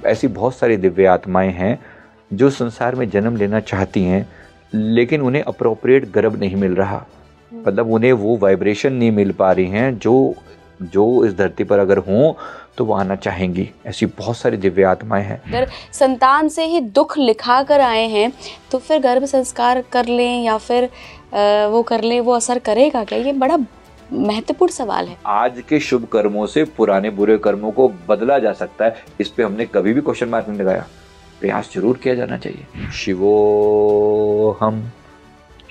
ऐसी बहुत सारी दिव्य आत्माएं हैं जो संसार में जन्म लेना चाहती हैं, लेकिन उन्हें अप्रोप्रिएट गर्भ नहीं मिल रहा, मतलब उन्हें वो वाइब्रेशन नहीं मिल पा रही हैं जो इस धरती पर अगर हों तो वो आना चाहेंगी। ऐसी बहुत सारी दिव्य आत्माएं हैं। अगर संतान से ही दुख लिखा कर आए हैं तो फिर गर्भ संस्कार कर लें या फिर वो कर लें, वो असर करेगा क्या? ये बड़ा महत्वपूर्ण सवाल है। आज के शुभ कर्मों से पुराने बुरे कर्मों को बदला जा सकता है, इस पे हमने कभी भी क्वेश्चन मार्क नहीं लगाया। प्रयास जरूर किया जाना चाहिए।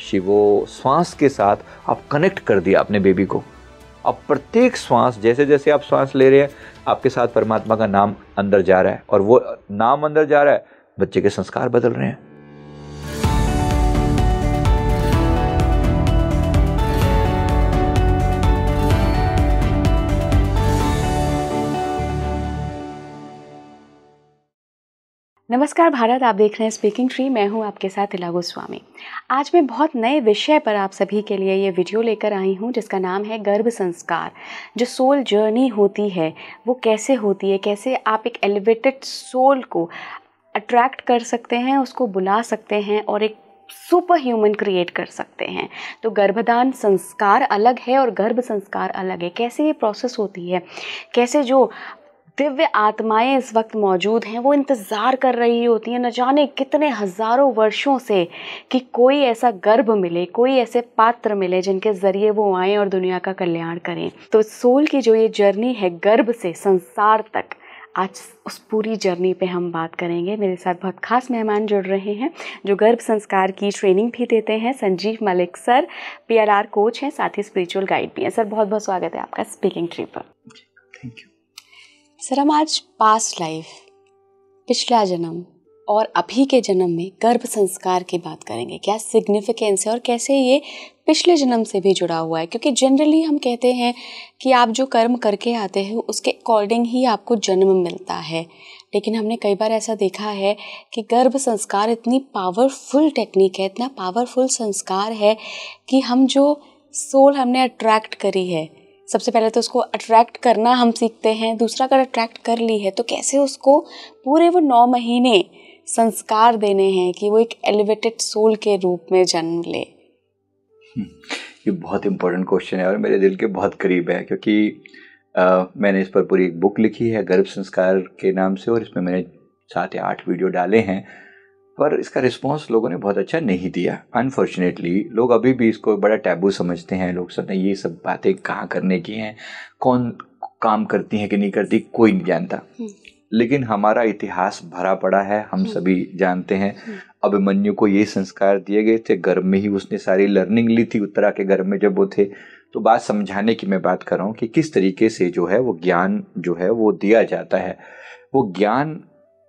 शिवो श्वास के साथ आप कनेक्ट कर दिया अपने बेबी को। अब प्रत्येक श्वास, जैसे जैसे आप श्वास ले रहे हैं, आपके साथ परमात्मा का नाम अंदर जा रहा है, और वो नाम अंदर जा रहा है, बच्चे के संस्कार बदल रहे हैं। नमस्कार भारत, आप देख रहे हैं स्पीकिंग ट्री। मैं हूं आपके साथ इला गोस्वामी। आज मैं बहुत नए विषय पर आप सभी के लिए ये वीडियो लेकर आई हूं, जिसका नाम है गर्भ संस्कार। जो सोल जर्नी होती है वो कैसे होती है, कैसे आप एक एलिवेटेड सोल को अट्रैक्ट कर सकते हैं, उसको बुला सकते हैं और एक सुपर ह्यूमन क्रिएट कर सकते हैं। तो गर्भदान संस्कार अलग है और गर्भ संस्कार अलग है। कैसे ये प्रोसेस होती है, कैसे जो दिव्य आत्माएं इस वक्त मौजूद हैं वो इंतज़ार कर रही होती हैं न जाने कितने हज़ारों वर्षों से कि कोई ऐसा गर्भ मिले, कोई ऐसे पात्र मिले जिनके ज़रिए वो आएँ और दुनिया का कल्याण करें। तो सोल की जो ये जर्नी है गर्भ से संसार तक, आज उस पूरी जर्नी पे हम बात करेंगे। मेरे साथ बहुत खास मेहमान जुड़ रहे हैं जो गर्भ संस्कार की ट्रेनिंग भी देते हैं। Sanjeev Malik sir PLR coach हैं, साथ ही स्पिरिचुअल गाइड भी हैं। सर बहुत बहुत स्वागत है आपका स्पीकिंग ट्री पर। Thank you sir. हम आज पास्ट लाइफ, पिछला जन्म और अभी के जन्म में गर्भ संस्कार की बात करेंगे। क्या सिग्निफिकेंस है और कैसे ये पिछले जन्म से भी जुड़ा हुआ है, क्योंकि जनरली हम कहते हैं कि आप जो कर्म करके आते हैं उसके अकॉर्डिंग ही आपको जन्म मिलता है। लेकिन हमने कई बार ऐसा देखा है कि गर्भ संस्कार इतनी पावरफुल टेक्निक है, इतना पावरफुल संस्कार है कि हम जो सोल हमने अट्रैक्ट करी है, सबसे पहले तो उसको अट्रैक्ट करना हम सीखते हैं। दूसरा, अगर अट्रैक्ट कर ली है तो कैसे उसको पूरे वो 9 महीने संस्कार देने हैं कि वो एक एलिवेटेड सोल के रूप में जन्म ले। ये बहुत इम्पोर्टेंट क्वेश्चन है और मेरे दिल के बहुत करीब है, क्योंकि मैंने इस पर पूरी एक बुक लिखी है गर्भ संस्कार के नाम से, और इसमें मैंने 7 या 8 वीडियो डाले हैं, पर इसका रिस्पांस लोगों ने बहुत अच्छा नहीं दिया। अनफॉर्चुनेटली लोग अभी भी इसको बड़ा टैबू समझते हैं। लोग समझते हैं ये सब बातें कहाँ करने की हैं, कौन काम करती हैं कि नहीं करती, कोई नहीं जानता। लेकिन हमारा इतिहास भरा पड़ा है, हम सभी जानते हैं। अभिमन्यु को ये संस्कार दिए गए थे, गर्भ में ही उसने सारी लर्निंग ली थी उत्तरा के गर्भ में जब वो थे। तो बात समझाने की मैं बात कर रहा हूँ कि किस तरीके से जो है वो ज्ञान जो है वो दिया जाता है। वो ज्ञान,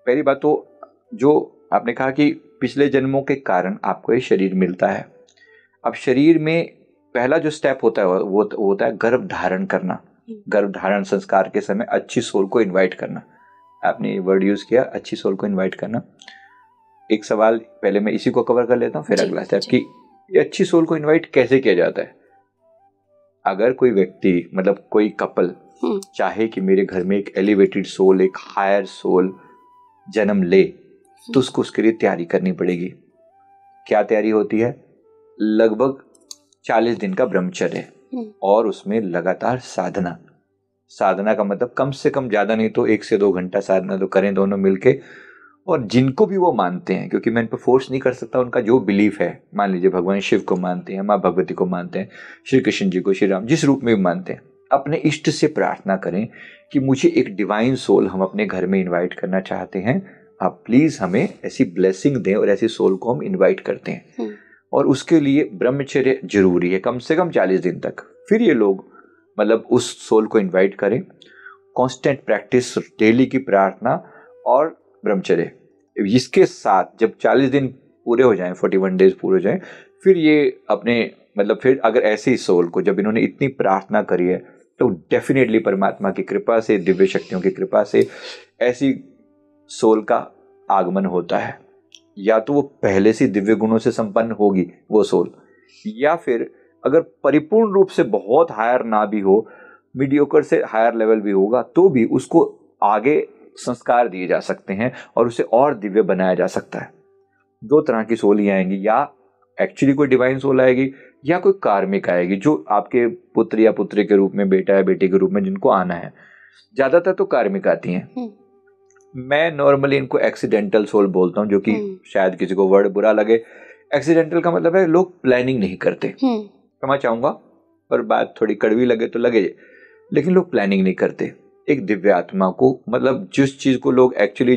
पहली बात तो जो आपने कहा कि पिछले जन्मों के कारण आपको ये शरीर मिलता है। अब शरीर में पहला जो स्टेप होता है वो होता है गर्भ धारण करना। गर्भ धारण संस्कार के समय अच्छी सोल को इनवाइट करना। आपने ये वर्ड यूज किया, अच्छी सोल को इनवाइट करना। एक सवाल पहले मैं इसी को कवर कर लेता हूँ, फिर अगला स्टेप कि ये अच्छी सोल को इनवाइट कैसे किया जाता है। अगर कोई व्यक्ति, मतलब कोई कपल चाहे कि मेरे घर में एक एलिवेटेड सोल, एक हायर सोल जन्म ले, तो उसको उसके लिए तैयारी करनी पड़ेगी। क्या तैयारी होती है? लगभग 40 दिन का ब्रह्मचर्य और उसमें लगातार साधना। साधना का मतलब कम से कम, ज्यादा नहीं तो 1 से 2 घंटा साधना तो करें दोनों मिलके। और जिनको भी वो मानते हैं, क्योंकि मैं इन पर फोर्स नहीं कर सकता, उनका जो बिलीफ है, मान लीजिए भगवान शिव को मानते हैं, माँ भगवती को मानते हैं, श्री कृष्ण जी को, श्री राम, जिस रूप में भी मानते हैं, अपने इष्ट से प्रार्थना करें कि मुझे एक डिवाइन सोल हम अपने घर में इन्वाइट करना चाहते हैं, आप प्लीज हमें ऐसी ब्लेसिंग दें। और ऐसी सोल को हम इनवाइट करते हैं और उसके लिए ब्रह्मचर्य जरूरी है, कम से कम 40 दिन तक। फिर ये लोग मतलब उस सोल को इनवाइट करें। कांस्टेंट प्रैक्टिस, डेली की प्रार्थना और ब्रह्मचर्य, इसके साथ जब 40 दिन पूरे हो जाएं, 41 डेज पूरे हो जाएं, फिर ये अपने मतलब फिर अगर ऐसी सोल को, जब इन्होंने इतनी प्रार्थना करी है, तो डेफिनेटली परमात्मा की कृपा से, दिव्य शक्तियों की कृपा से ऐसी सोल का आगमन होता है। या तो वो पहले से दिव्य गुणों से संपन्न होगी वो सोल, या फिर अगर परिपूर्ण रूप से बहुत हायर ना भी हो, मीडियोकर से हायर लेवल भी होगा, तो भी उसको आगे संस्कार दिए जा सकते हैं और उसे और दिव्य बनाया जा सकता है। 2 तरह की सोल ही आएंगी, या एक्चुअली कोई डिवाइन सोल आएगी या कोई कार्मिक आएगी जो आपके पुत्र या पुत्री के रूप में, बेटा या बेटी के रूप में जिनको आना है। ज्यादातर तो कार्मिक आती हैं। मैं नॉर्मली इनको एक्सीडेंटल सोल बोलता हूँ, जो कि शायद किसी को वर्ड बुरा लगे। एक्सीडेंटल का मतलब है लोग प्लानिंग नहीं करते। क्षमा चाहूंगा पर बात थोड़ी कड़वी लगे तो लगे, लेकिन लोग प्लानिंग नहीं करते। एक दिव्य आत्मा को, मतलब जिस चीज को लोग एक्चुअली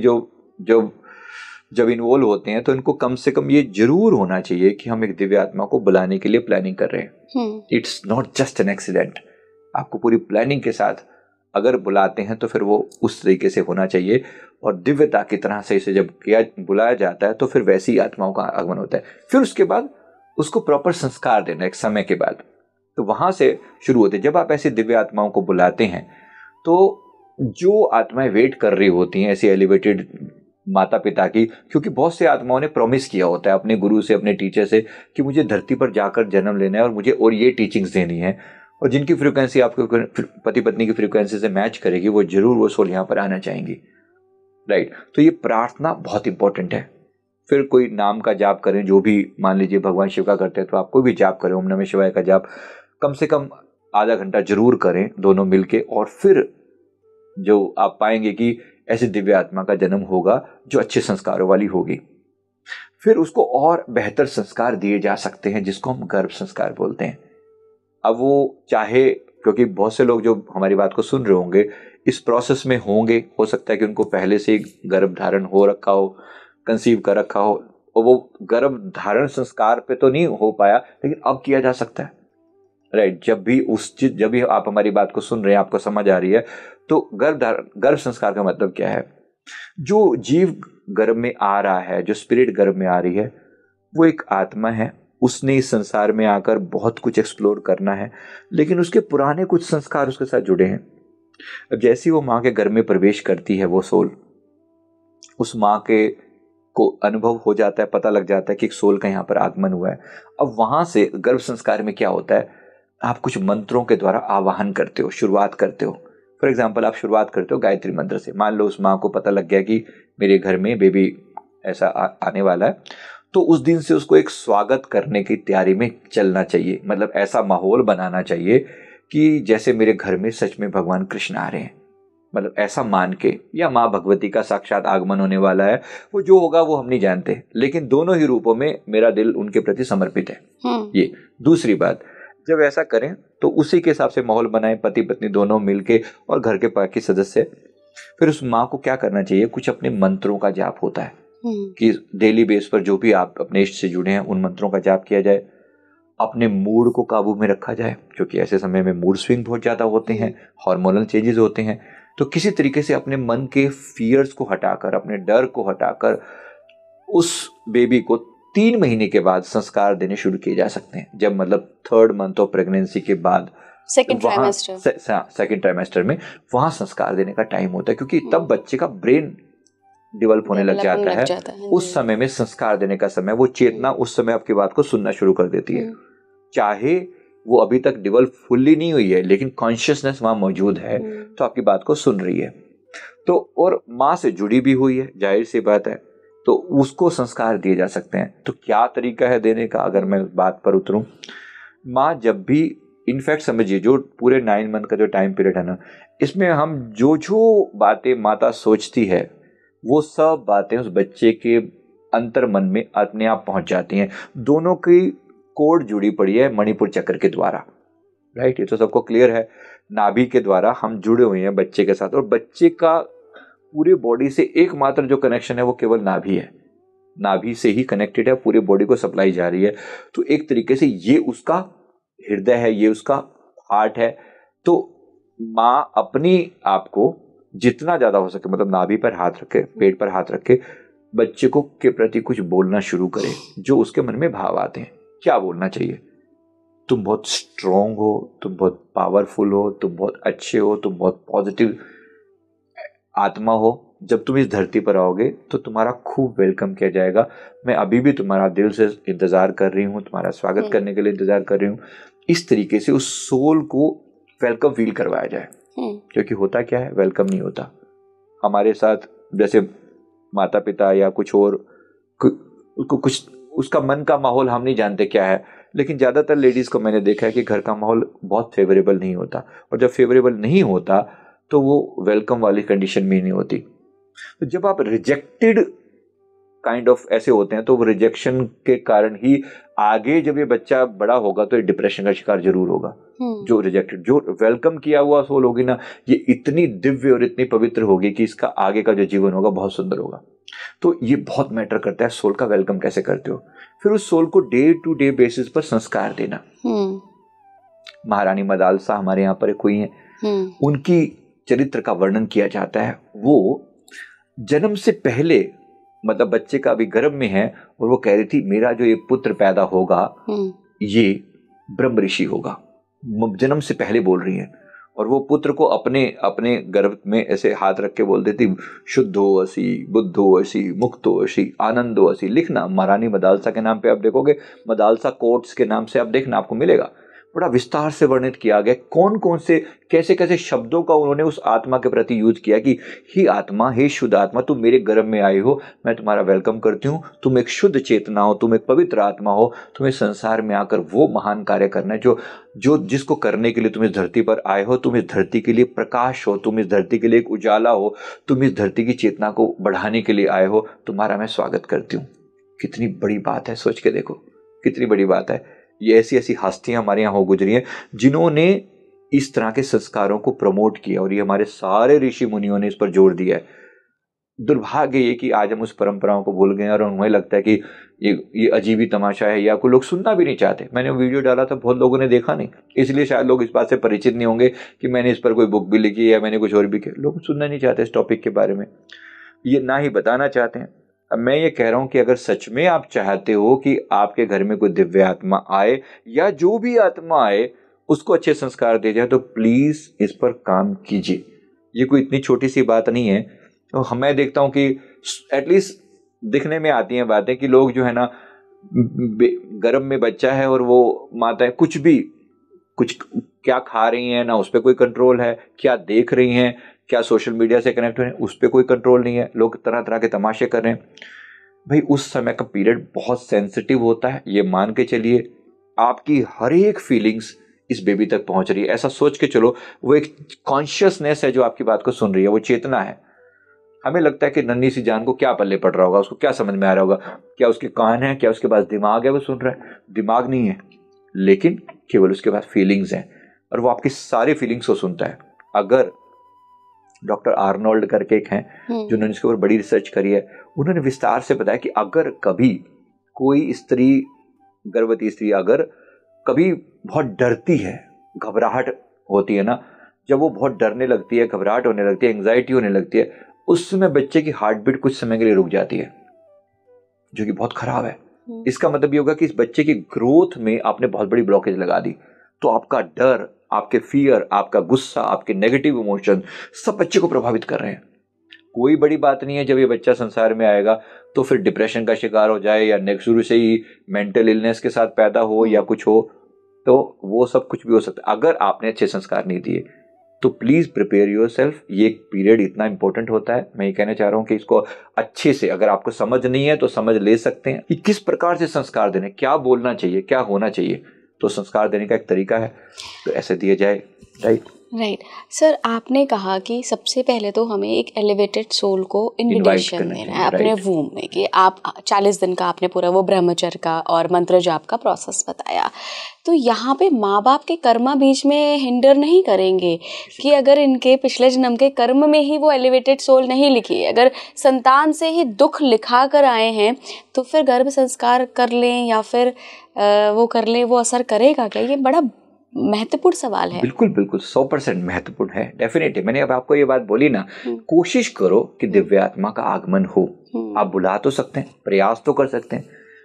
जब इन्वॉल्व होते हैं, तो इनको कम से कम ये जरूर होना चाहिए कि हम एक दिव्य आत्मा को बुलाने के लिए प्लानिंग कर रहे हैं। It's not just an accident. आपको पूरी प्लानिंग के साथ अगर बुलाते हैं तो फिर वो उस तरीके से होना चाहिए, और दिव्यता की तरह से इसे जब बुलाया जाता है तो फिर वैसी आत्माओं का आगमन होता है। फिर उसके बाद उसको प्रॉपर संस्कार देना एक समय के बाद, तो वहां से शुरू होते हैं। जब आप ऐसी दिव्य आत्माओं को बुलाते हैं तो जो आत्माएं वेट कर रही होती हैं ऐसी एलिवेटेड माता पिता की, क्योंकि बहुत से आत्माओं ने प्रॉमिस किया होता है अपने गुरु से, अपने टीचर से, कि मुझे धरती पर जाकर जन्म लेना है और मुझे और ये टीचिंग्स देनी है, और जिनकी फ्रीक्वेंसी आपको पति पत्नी की फ्रीक्वेंसी से मैच करेगी वो जरूर वो सोल यहाँ पर आना चाहेंगी। राइट, तो ये प्रार्थना बहुत इंपॉर्टेंट है। फिर कोई नाम का जाप करें, जो भी मान लीजिए भगवान शिव का करते हैं तो आप कोई भी जाप करें, ओम नमः शिवाय का जाप कम से कम आधा घंटा जरूर करें दोनों मिलके, और फिर जो आप पाएंगे कि ऐसी दिव्य आत्मा का जन्म होगा जो अच्छे संस्कारों वाली होगी। फिर उसको और बेहतर संस्कार दिए जा सकते हैं जिसको हम गर्भ संस्कार बोलते हैं। अब वो चाहे, क्योंकि बहुत से लोग जो हमारी बात को सुन रहे होंगे इस प्रोसेस में होंगे, हो सकता है कि उनको पहले से गर्भ धारण हो रखा हो, कंसीव कर रखा हो, और वो गर्भ धारण संस्कार पे तो नहीं हो पाया, लेकिन अब किया जा सकता है। राइट, जब भी आप हमारी बात को सुन रहे हैं, आपको समझ आ रही है, तो गर्भ संस्कार का मतलब क्या है? जो जीव गर्भ में आ रहा है, जो स्पिरिट गर्भ में आ रही है, वो एक आत्मा है। उसने इस संसार में आकर बहुत कुछ एक्सप्लोर करना है, लेकिन उसके पुराने कुछ संस्कार उसके साथ जुड़े हैं। अब जैसे वो माँ के घर में प्रवेश करती है, वो सोल उस माँ के को अनुभव हो जाता है, पता लग जाता है कि एक सोल का यहाँ पर आगमन हुआ है। अब वहां से गर्भ संस्कार में क्या होता है, आप कुछ मंत्रों के द्वारा आवाहन करते हो, शुरुआत करते हो। फॉर एग्जाम्पल, आप शुरुआत करते हो गायत्री मंत्र से। मान लो उस माँ को पता लग गया कि मेरे घर में बेबी ऐसा आने वाला है, तो उस दिन से उसको एक स्वागत करने की तैयारी में चलना चाहिए। मतलब ऐसा माहौल बनाना चाहिए कि जैसे मेरे घर में सच में भगवान कृष्ण आ रहे हैं, मतलब ऐसा मान के, या माँ भगवती का साक्षात आगमन होने वाला है। वो जो होगा वो हम नहीं जानते, लेकिन दोनों ही रूपों में मेरा दिल उनके प्रति समर्पित है। ये दूसरी बात, जब ऐसा करें तो उसी के हिसाब से माहौल बनाएं, पति पत्नी दोनों मिलके और घर के बाकी सदस्य। फिर उस माँ को क्या करना चाहिए, कुछ अपने मंत्रों का जाप होता है कि डेली बेस पर जो भी आप अपने इष्ट से जुड़े हैं उन मंत्रों का जाप किया जाए। अपने मूड को काबू में रखा जाए, क्योंकि ऐसे समय में मूड स्विंग बहुत ज्यादा होते हैं, हार्मोनल चेंजेस होते हैं। तो किसी तरीके से अपने मन के फियर्स को हटाकर, अपने डर को हटाकर उस बेबी को 3 महीने के बाद संस्कार देने शुरू किए जा सकते हैं। जब मतलब 3rd मंथ ऑफ प्रेगनेंसी के बाद, सेकंड ट्राइमेस्टर में वहां संस्कार देने का टाइम होता है, क्योंकि तब बच्चे का ब्रेन डेवलप होने लग जाता है। उस समय में संस्कार देने का समय, वो चेतना उस समय आपकी बात को सुनना शुरू कर देती है। चाहे वो अभी तक डेवलप फुल्ली नहीं हुई है, लेकिन कॉन्शियसनेस वहां मौजूद है, तो आपकी बात को सुन रही है। तो और माँ से जुड़ी भी हुई है, जाहिर सी बात है, तो उसको संस्कार दिए जा सकते हैं। तो क्या तरीका है देने का, अगर मैं बात पर उतरूं, माँ जब भी, इनफैक्ट समझिए जो पूरे 9 मंथ का जो टाइम पीरियड है ना, इसमें हम जो बातें माता सोचती है वो सब बातें उस बच्चे के अंतर मन में अपने आप पहुंच जाती हैं। दोनों की कोड जुड़ी पड़ी है मणिपुर चक्र के द्वारा। राइट, ये तो सबको क्लियर है। नाभि के द्वारा हम जुड़े हुए हैं बच्चे के साथ, और बच्चे का पूरे बॉडी से एकमात्र जो कनेक्शन है वो केवल नाभि है। नाभि से ही कनेक्टेड है, पूरे बॉडी को सप्लाई जा रही है। तो एक तरीके से ये उसका हृदय है, ये उसका हार्ट है। तो माँ अपनी आप को जितना ज्यादा हो सके, मतलब नाभि पर हाथ रखे, पेट पर हाथ रखे, बच्चे को के प्रति कुछ बोलना शुरू करे जो उसके मन में भाव आते हैं। क्या बोलना चाहिए? तुम बहुत स्ट्रॉन्ग हो, तुम बहुत पावरफुल हो, तुम बहुत अच्छे हो, तुम बहुत पॉजिटिव आत्मा हो। जब तुम इस धरती पर आओगे तो तुम्हारा खूब वेलकम किया जाएगा। मैं अभी भी तुम्हारा दिल से इंतजार कर रही हूँ, तुम्हारा स्वागत करने के लिए इंतजार कर रही हूँ। इस तरीके से उस सोल को वेलकम फील करवाया जाए, क्योंकि होता क्या है, वेलकम नहीं होता। हमारे साथ जैसे माता पिता या कुछ और कुछ उसका मन का माहौल हम नहीं जानते क्या है, लेकिन ज़्यादातर लेडीज़ को मैंने देखा है कि घर का माहौल बहुत फेवरेबल नहीं होता, और जब फेवरेबल नहीं होता तो वो वेलकम वाली कंडीशन में नहीं होती। तो जब आप रिजेक्टेड काइंड ऑफ ऐसे होते हैं तो वो रिजेक्शन के कारण ही आगे जब ये बच्चा बड़ा होगा तो ये डिप्रेशन का शिकार जरूर होगा। जो रिजेक्टेड, जो वेलकम किया हुआ सोल होगी ना, ये इतनी दिव्य और इतनी पवित्र होगी कि इसका आगे का जो जीवन होगा बहुत सुंदर होगा। तो ये बहुत मैटर करता है सोल का वेलकम कैसे करते हो। फिर उस सोल को डे टू डे बेसिस पर संस्कार देना। महारानी मदालसा हमारे यहाँ पर कोई है, उनकी चरित्र का वर्णन किया जाता है। वो जन्म से पहले, मतलब बच्चे का अभी गर्भ में है, और वो कह रही थी मेरा जो ये पुत्र पैदा होगा ये ब्रह्म ऋषि होगा। जन्म से पहले बोल रही है, और वो पुत्र को अपने अपने गर्भ में ऐसे हाथ रख के बोल देती, शुद्धो असी, बुद्धो असी, मुक्तो असी, आनंदो असी। लिखना महारानी मदालसा के नाम पे आप देखोगे, मदालसा कोट्स के नाम से आप देखना, आपको मिलेगा। बड़ा विस्तार से वर्णित किया गया कौन कौन से कैसे कैसे शब्दों का उन्होंने उस आत्मा के प्रति यूज किया कि ही आत्मा, हे शुद्ध आत्मा, तुम मेरे गर्भ में आई हो, मैं तुम्हारा वेलकम करती हूँ, तुम एक शुद्ध चेतना हो, तुम एक पवित्र आत्मा हो, तुम्हें संसार में आकर वो महान कार्य करना है जो जिसको करने के लिए तुम इस धरती पर आए हो। तुम इस धरती के लिए प्रकाश हो, तुम इस धरती के लिए एक उजाला हो, तुम इस धरती की चेतना को बढ़ाने के लिए आए हो, तुम्हारा मैं स्वागत करती हूँ। कितनी बड़ी बात है, सोच के देखो कितनी बड़ी बात है। ये ऐसी ऐसी हस्तियां हमारे यहाँ हो गुजरी हैं जिन्होंने इस तरह के संस्कारों को प्रमोट किया, और ये हमारे सारे ऋषि मुनियों ने इस पर जोर दिया है। दुर्भाग्य ये कि आज हम उस परंपराओं को भूल गए और उन्हें लगता है कि ये अजीब ही तमाशा है, या कोई लोग सुनना भी नहीं चाहते। मैंने वीडियो डाला था, बहुत लोगों ने देखा नहीं, इसलिए शायद लोग इस बात से परिचित नहीं होंगे कि मैंने इस पर कोई बुक भी लिखी या मैंने कुछ और भी किया। लोग सुनना नहीं चाहते इस टॉपिक के बारे में, ये ना ही बताना चाहते हैं। अब मैं ये कह रहा हूं कि अगर सच में आप चाहते हो कि आपके घर में कोई दिव्य आत्मा आए, या जो भी आत्मा आए उसको अच्छे संस्कार दे जाए, तो प्लीज इस पर काम कीजिए। ये कोई इतनी छोटी सी बात नहीं है। तो मैं देखता हूं कि एटलीस्ट दिखने में आती हैं बातें कि लोग जो है ना, गर्भ में बच्चा है और वो माता है कुछ क्या खा रही हैं ना, उस पर कोई कंट्रोल है, क्या देख रही हैं, क्या सोशल मीडिया से कनेक्ट हो रहे हैं, उस पर कोई कंट्रोल नहीं है। लोग तरह तरह के तमाशे कर रहे हैं। भाई उस समय का पीरियड बहुत सेंसिटिव होता है, ये मान के चलिए। आपकी हर एक फीलिंग्स इस बेबी तक पहुंच रही है, ऐसा सोच के चलो। वो एक कॉन्शियसनेस है जो आपकी बात को सुन रही है, वो चेतना है। हमें लगता है कि नन्ही सी जान को क्या पल्ले पड़ रहा होगा, उसको क्या समझ में आ रहा होगा, क्या उसके कान है, क्या उसके पास दिमाग है, वो सुन रहा है। दिमाग नहीं है, लेकिन केवल उसके पास फीलिंग्स हैं, और वो आपकी सारी फीलिंग्स को सुनता है। अगर डॉक्टर आर्नोल्ड करके एक हैं जिन्होंने इसके ऊपर बड़ी रिसर्च करी है, उन्होंने विस्तार से बताया कि अगर कभी कोई स्त्री, गर्भवती स्त्री अगर कभी बहुत डरती है, घबराहट होती है ना, जब वो बहुत डरने लगती है, घबराहट होने लगती है, एंग्जाइटी होने लगती है, उस समय बच्चे की हार्ट बीट कुछ समय के लिए रुक जाती है, जो कि बहुत खराब है। इसका मतलब ये होगा कि इस बच्चे की ग्रोथ में आपने बहुत बड़ी ब्लॉकेज लगा दी। तो आपका डर, आपके फियर, आपका गुस्सा, आपके नेगेटिव इमोशन सब बच्चे को प्रभावित कर रहे हैं। कोई बड़ी बात नहीं है जब ये बच्चा संसार में आएगा तो फिर डिप्रेशन का शिकार हो जाए, या शुरू से ही मेंटल इलनेस के साथ पैदा हो या कुछ हो, तो वो सब कुछ भी हो सकता है अगर आपने अच्छे संस्कार नहीं दिए। तो प्लीज प्रिपेयर योरसेल्फ। ये पीरियड इतना इंपॉर्टेंट होता है। मैं ये कहना चाह रहा हूँ कि इसको अच्छे से, अगर आपको समझ नहीं है तो समझ ले सकते हैं कि किस प्रकार से संस्कार देने, क्या बोलना चाहिए, क्या होना चाहिए। तो संस्कार देने का एक तरीका है, तो ऐसे दिए जाए। राइट सर, आपने कहा कि सबसे पहले तो हमें एक एलिवेटेड सोल को इनविटेशन देना है अपने वूम में, कि आप 40 दिन का आपने पूरा वो ब्रह्मचर्य का और मंत्र जाप का प्रोसेस बताया। तो यहाँ पे माँ बाप के कर्मा बीच में हिंडर नहीं करेंगे कि अगर इनके पिछले जन्म के कर्म में ही वो एलिवेटेड सोल नहीं लिखी है, अगर संतान से ही दुख लिखा कर आए हैं, तो फिर गर्भ संस्कार कर लें या फिर वो कर लें, वो असर करेगा क्या? ये बड़ा महत्वपूर्ण सवाल है। बिल्कुल बिल्कुल 100% महत्वपूर्ण है। डेफिनेटली मैंने अब आपको ये बात बोली ना, कोशिश करो कि दिव्य आत्मा का आगमन हो। आप बुला तो सकते हैं, प्रयास तो कर सकते हैं,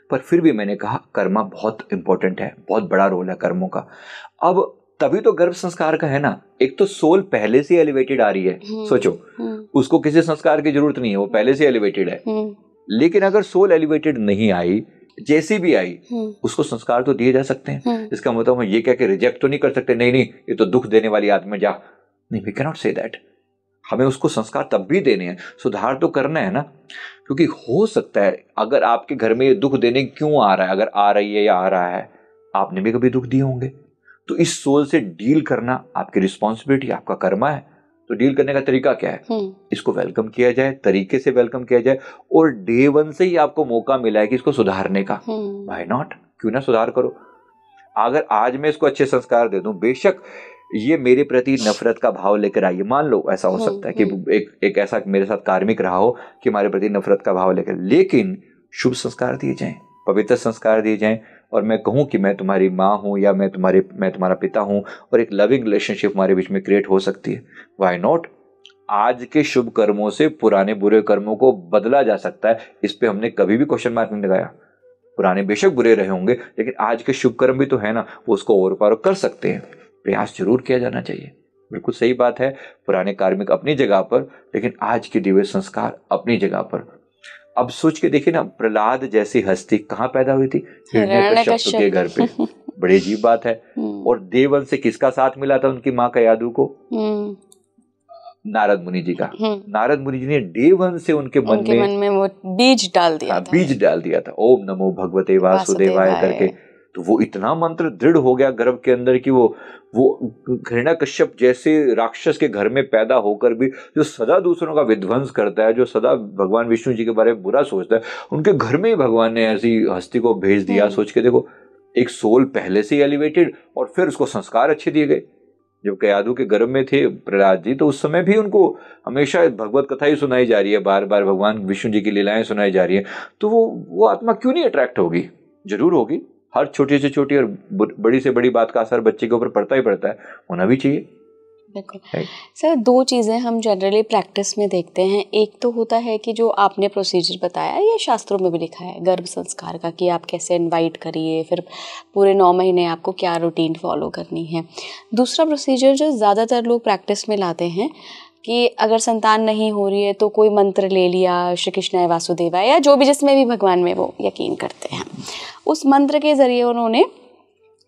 पर फिर भी मैंने कहा कर्मा बहुत इंपॉर्टेंट है, बहुत बड़ा रोल है कर्मों का। अब तभी तो गर्भ संस्कार का है ना। एक तो सोल पहले से एलिवेटेड आ रही है, सोचो, उसको किसी संस्कार की जरूरत नहीं है, वो पहले से एलिवेटेड है। लेकिन अगर सोल एलिवेटेड नहीं आई, जैसी भी आई, उसको संस्कार तो दिए जा सकते हैं। इसका मतलब हम ये कह के रिजेक्ट तो नहीं कर सकते, नहीं ये तो दुख देने वाली आत्मा, जा नहीं, we can not say that. हमें उसको संस्कार तब भी देने हैं, सुधार तो करना है ना। क्योंकि हो सकता है अगर आपके घर में ये दुख देने क्यों आ रहा है, अगर आ रही है या आ रहा है, आपने भी कभी दुख दिए होंगे। तो इस सोल से डील करना आपकी रिस्पॉन्सिबिलिटी, आपका कर्मा है। तो डील करने का तरीका क्या है? इसको वेलकम किया जाए, तरीके से वेलकम किया जाए, और डे 1 से ही आपको मौका मिला है कि इसको सुधारने का। व्हाई नॉट, क्यों ना सुधार करो। अगर आज मैं इसको अच्छे संस्कार दे दूं, बेशक ये मेरे प्रति नफरत का भाव लेकर आइए, मान लो ऐसा हो सकता है कि एक ऐसा मेरे साथ कार्मिक रहा हो कि हमारे प्रति नफरत का भाव लेकर, लेकिन शुभ संस्कार दिए जाएं, पवित्र संस्कार दिए जाएं, और मैं कहूं कि मैं तुम्हारी माँ हूं या मैं तुम्हारा पिता हूं, और एक लविंग रिलेशनशिप हमारे बीच में क्रिएट हो सकती है। Why not. आज के शुभ कर्मों से पुराने बुरे कर्मों को बदला जा सकता है, इस पे हमने कभी भी क्वेश्चन मार्क नहीं लगाया। पुराने बेशक बुरे रहे होंगे, लेकिन आज के शुभ कर्म भी तो है ना, वो उसको और पार कर सकते हैं। प्रयास जरूर किया जाना चाहिए। बिल्कुल सही बात है, पुराने कार्मिक अपनी जगह पर, लेकिन आज के दिव्य संस्कार अपनी जगह पर। अब सोच के देखिए ना, प्रहलाद जैसी हस्ती कहाँ पैदा हुई थी? हिरण्यकश्यप के घर पे। बड़ी अजीब बात है। और देवन से किसका साथ मिला था उनकी माँ का यादू को? नारद मुनि जी का। नारद मुनि जी ने डे 1 से उनके मन में वो बीज डाल दिया था। बीज डाल दिया था, ओम नमो भगवते वासुदेवाय करके। तो वो इतना मंत्र दृढ़ हो गया गर्भ के अंदर कि वो हिरण्यकश्यप जैसे राक्षस के घर में पैदा होकर भी, जो सदा दूसरों का विध्वंस करता है, जो सदा भगवान विष्णु जी के बारे में बुरा सोचता है, उनके घर में ही भगवान ने ऐसी हस्ती को भेज दिया। सोच के देखो, एक सोल पहले से एलिवेटेड, और फिर उसको संस्कार अच्छे दिए गए। जब कयादू के गर्भ में थे प्रहलाद जी, तो उस समय भी उनको हमेशा भगवत कथा ही सुनाई जा रही है, बार बार भगवान विष्णु जी की लीलाएं सुनाई जा रही है। तो वो आत्मा क्यों नहीं अट्रैक्ट होगी? जरूर होगी। हर छोटी से छोटी और बड़ी से बड़ी बात का असर बच्चे के ऊपर पड़ता ही पड़ता है, होना भी चाहिए। बिल्कुल सर, 2 चीज़ें हम जनरली प्रैक्टिस में देखते हैं। एक तो होता है कि जो आपने प्रोसीजर बताया, ये शास्त्रों में भी लिखा है गर्भ संस्कार का, कि आप कैसे इनवाइट करिए, फिर पूरे 9 महीने आपको क्या रूटीन फॉलो करनी है। दूसरा प्रोसीजर जो ज़्यादातर लोग प्रैक्टिस में लाते हैं कि अगर संतान नहीं हो रही है तो कोई मंत्र ले लिया, श्री कृष्णाय वासुदेवाय, या जो भी जिसमें भी भगवान में वो यकीन करते हैं, उस मंत्र के ज़रिए उन्होंने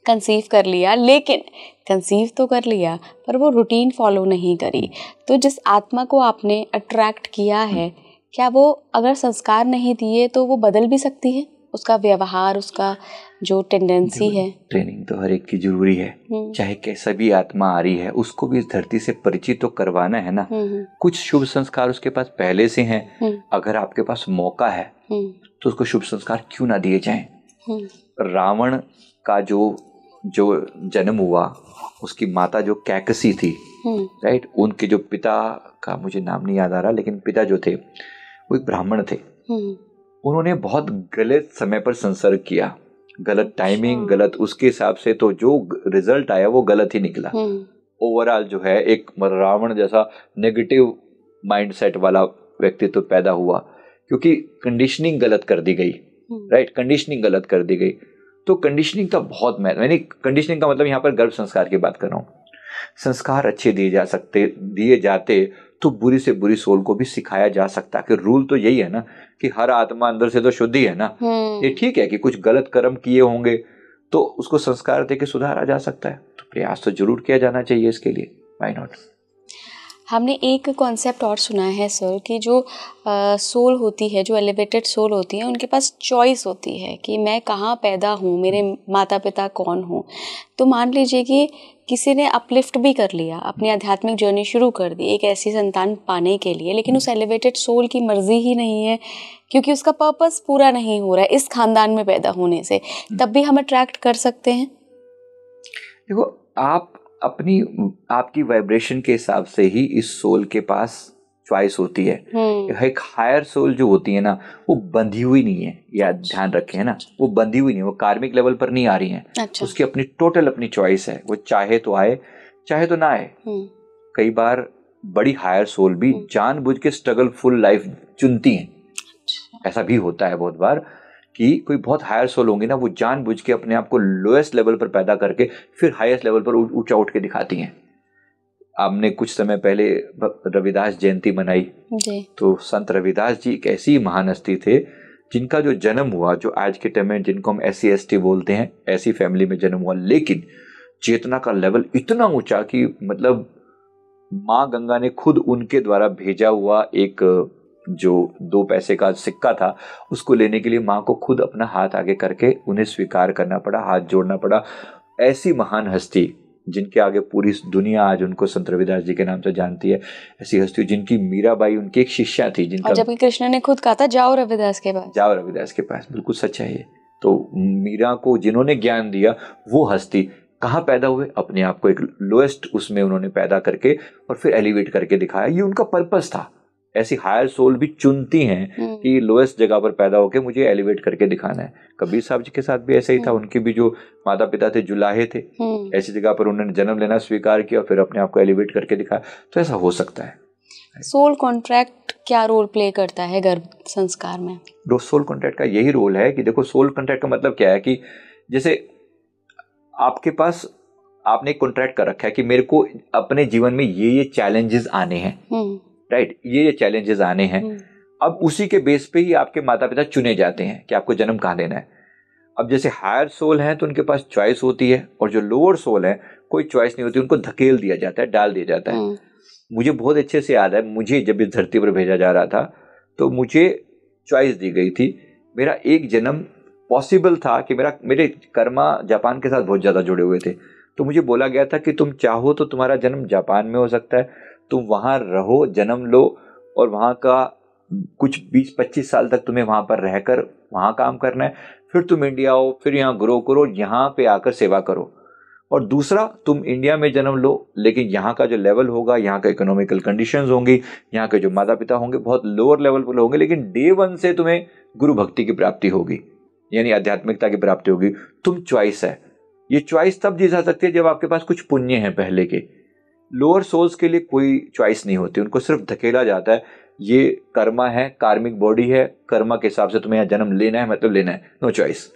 कंसीव कर लिया। लेकिन कंसीव तो कर लिया, पर वो रूटीन फॉलो नहीं करी। तो जिस आत्मा को आपने अट्रैक्ट किया है, क्या वो अगर संस्कार नहीं दिए तो वो बदल भी सकती है? उसका व्यवहार, उसका जो टेंडेंसी है। ट्रेनिंग तो हर एक की जरूरी है, चाहे कैसा भी आत्मा आ रही है, उसको भी इस धरती से परिचित तो करवाना है ना। कुछ शुभ संस्कार उसके पास पहले से हैं, अगर आपके पास मौका है तो उसको शुभ संस्कार क्यों ना दिए जाएं। रावण का जो जन्म हुआ, उसकी माता जो कैकसी थी, राइट, उनके जो पिता का मुझे नाम नहीं याद आ रहा, लेकिन पिता जो थे वो एक ब्राह्मण थे। उन्होंने बहुत गलत समय पर संसर्ग किया, गलत टाइमिंग, गलत उसके हिसाब से, तो जो रिजल्ट आया वो गलत ही निकला। ओवरऑल जो है एक रावण जैसा नेगेटिव माइंडसेट वाला व्यक्तित्व पैदा हुआ, क्योंकि कंडीशनिंग गलत कर दी गई, राइट, कंडीशनिंग गलत कर दी गई। तो कंडीशनिंग का बहुत मैंने कंडीशनिंग का मतलब यहाँ पर गर्भ संस्कार की बात कर रहा हूँ। संस्कार अच्छे दिए जाते तो बुरी से बुरी सोल को भी सिखाया जा सकता कि रूल तो यही है ना कि हर आत्मा अंदर से तो शुद्ध ही है ना। ये ठीक है कि कुछ गलत कर्म किए होंगे तो उसको संस्कार देके सुधारा जा सकता है, तो प्रयास तो जरूर किया जाना चाहिए इसके लिए। Why not. हमने एक कॉन्सेप्ट और सुना है सर कि जो सोल होती है, जो एलिवेटेड सोल होती है, उनके पास चॉइस होती है कि मैं कहाँ पैदा हूँ, मेरे माता पिता कौन हूँ। तो मान लीजिए कि किसी ने अपलिफ्ट भी कर लिया, अपनी आध्यात्मिक जर्नी शुरू कर दी एक ऐसी संतान पाने के लिए, लेकिन उस एलिवेटेड सोल की मर्जी ही नहीं है, क्योंकि उसका पर्पस पूरा नहीं हो रहा है इस खानदान में पैदा होने से, तब भी हम अट्रैक्ट कर सकते हैं। देखो, आपकी वाइब्रेशन के हिसाब से ही इस सोल के पास चॉइस होती है। एक हायर सोल जो होती है ना, वो बंधी हुई नहीं है, या ध्यान रखें है ना, वो बंधी हुई नहीं है, वो कार्मिक लेवल पर नहीं आ रही है। अच्छा। उसकी अपनी चॉइस है, वो चाहे तो आए चाहे तो ना आए। कई बार बड़ी हायर सोल भी जानबूझ के स्ट्रगलफुल लाइफ चुनती हैं। ऐसा भी होता है बहुत बार कि कोई बहुत हायर सोल होंगी ना, वो जानबूझ के अपने आप को लोएस्ट लेवल पर पैदा करके फिर हाईएस्ट लेवल पर ऊंचा उठ के दिखाती हैं। आपने कुछ समय पहले रविदास जयंती मनाई, तो संत रविदास जी एक ऐसी महान हस्ती थे जिनका जो जन्म हुआ, जो आज के टाइम में जिनको हम SC ST बोलते हैं, ऐसी फैमिली में जन्म हुआ, लेकिन चेतना का लेवल इतना ऊंचा कि मतलब माँ गंगा ने खुद उनके द्वारा भेजा हुआ एक जो 2 पैसे का सिक्का था उसको लेने के लिए माँ को खुद अपना हाथ आगे करके उन्हें स्वीकार करना पड़ा, हाथ जोड़ना पड़ा। ऐसी महान हस्ती जिनके आगे पूरी दुनिया आज उनको संत रविदास जी के नाम से जानती है, ऐसी हस्ती जिनकी मीराबाई उनकी एक शिष्या थी, जिनका, और जबकि कृष्ण ने खुद कहा था जाओ रविदास के पास, जाओ रविदास के पास, बिल्कुल सच है ये। तो मीरा को जिन्होंने ज्ञान दिया वो हस्ती कहाँ पैदा हुए, अपने आप को एक लोएस्ट उसमें उन्होंने पैदा करके और फिर एलिवेट करके दिखाया। ये उनका पर्पस था। ऐसी हायर सोल भी चुनती हैं कि लोएस्ट जगह पर पैदा होकर मुझे एलिवेट करके दिखाना है। कबीर साहब जी के साथ भी ऐसा ही था। उनके भी जो माता पिता थे जुलाहे थे, ऐसी जगह पर उन्होंने जन्म लेना स्वीकार किया, फिर अपने आप को एलिवेट करके दिखाया। तो ऐसा हो सकता है। सोल कॉन्ट्रैक्ट क्या रोल प्ले करता है गर्भ संस्कार में? सोल कॉन्ट्रैक्ट का यही रोल है कि देखो, सोल कॉन्ट्रैक्ट का मतलब क्या है कि जैसे आपके पास आपने एक कॉन्ट्रैक्ट कर रखा है कि मेरे को अपने जीवन में ये चैलेंजेस आने हैं, राइट, ये चैलेंजेस आने हैं। अब उसी के बेस पे ही आपके माता पिता चुने जाते हैं कि आपको जन्म कहाँ देना है। अब जैसे हायर सोल हैं तो उनके पास चॉइस होती है, और जो लोअर सोल है कोई चॉइस नहीं होती, उनको धकेल दिया जाता है, डाल दिया जाता है। मुझे बहुत अच्छे से याद है, मुझे जब इस धरती पर भेजा जा रहा था तो मुझे चॉइस दी गई थी। मेरा एक जन्म पॉसिबल था कि मेरे कर्मा जापान के साथ बहुत ज़्यादा जुड़े हुए थे, तो मुझे बोला गया था कि तुम चाहो तो तुम्हारा जन्म जापान में हो सकता है, तुम वहाँ रहो, जन्म लो, और वहाँ का कुछ 20-25 साल तक तुम्हें वहाँ पर रहकर वहाँ काम करना है, फिर तुम इंडिया आओ, फिर यहाँ ग्रो करो, यहाँ पे आकर सेवा करो। और दूसरा, तुम इंडिया में जन्म लो, लेकिन यहाँ का जो लेवल होगा, यहाँ का इकोनॉमिकल कंडीशंस होंगी, यहाँ के जो माता पिता होंगे बहुत लोअर लेवल पर होंगे, लेकिन डे 1 से तुम्हें गुरु भक्ति की प्राप्ति होगी, यानी आध्यात्मिकता की प्राप्ति होगी। तुम चॉइस है। ये चॉइस तब दी जा सकती है जब आपके पास कुछ पुण्य है पहले के। लोअर सोल्स के लिए कोई चॉइस नहीं होती, उनको सिर्फ धकेला जाता है, ये कर्मा है, कार्मिक बॉडी है, कर्मा के हिसाब से तुम्हें यहाँ जन्म लेना है, मतलब लेना है, नो चॉइस।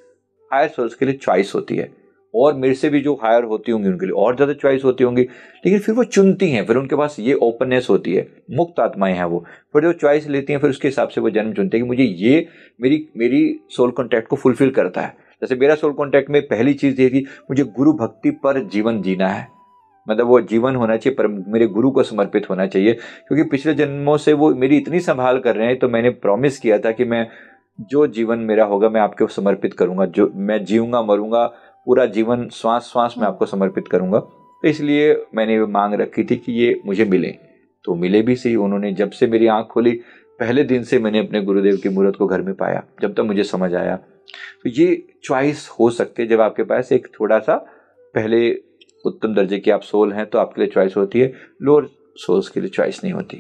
हायर सोल्स के लिए चॉइस होती है, और मेरे से भी जो हायर होती होंगी उनके लिए और ज़्यादा चॉइस होती होंगी, लेकिन फिर वो चुनती हैं, फिर उनके पास ये ओपननेस होती है, मुक्त आत्माएं हैं वो, फिर जो चॉइस लेती हैं फिर उसके हिसाब से वो जन्म चुनते हैं कि मुझे ये मेरी सोल कॉन्ट्रैक्ट को फुलफिल करता है। जैसे मेरा सोल कॉन्ट्रैक्ट में पहली चीज़ ये थी, मुझे गुरु भक्ति पर जीवन जीना है, मतलब वो जीवन होना चाहिए पर मेरे गुरु को समर्पित होना चाहिए, क्योंकि पिछले जन्मों से वो मेरी इतनी संभाल कर रहे हैं, तो मैंने प्रॉमिस किया था कि मैं जो जीवन मेरा होगा मैं आपको समर्पित करूंगा, जो मैं जीऊंगा मरूंगा पूरा जीवन श्वास श्वास में आपको समर्पित करूंगा। तो इसलिए मैंने मांग रखी थी कि ये मुझे मिले, तो मिले भी सही। उन्होंने जब से मेरी आंख खोली पहले दिन से मैंने अपने गुरुदेव की मूर्त को घर में पाया, जब तक मुझे समझ आया। तो ये चॉइस हो सकती है जब आपके पास एक थोड़ा सा पहले उत्तम दर्जे की आप सोल हैं तो आपके लिए चॉइस होती है, लोअर सोल्स के लिए चॉइस नहीं होती।